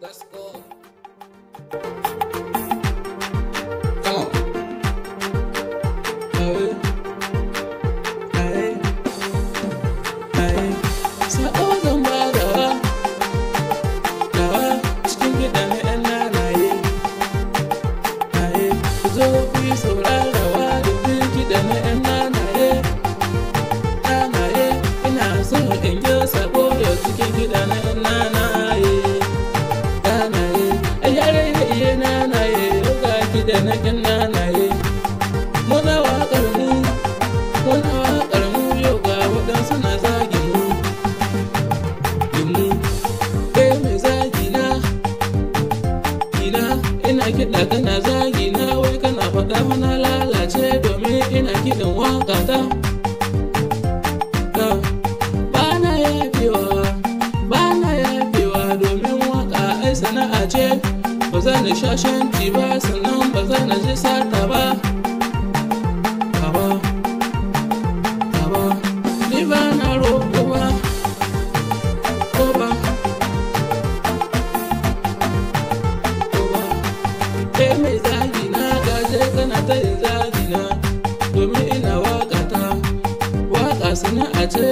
Let's go. Come on. Sako zan ba dawa cikin gida na ‘yan nanaye. Ku zo ku yi saurarawa da bin kiɗa na ‘yan nanaye. Ina so in yi sako yau cikin kiɗa na ‘yan nanaye. Yare da iya nanaye, yau ga kiɗa na ‘yan nanaye. Muna waƙar mu yau ga waɗansu na zagin mu. Mai zagi na ina kiɗa kana zagi na, wai kana faɗa mana lalace domin ina kiɗan waƙa ta. Bana yafewa domin waƙa ai sana'a ce. Ba za na shashanci ba, sannan ba za na ji sata ba. Ni ba na roƙo ba, mai zagi na gaje kana ta yin zagi na, domin ina waƙa ta. Waƙa sana'a ce.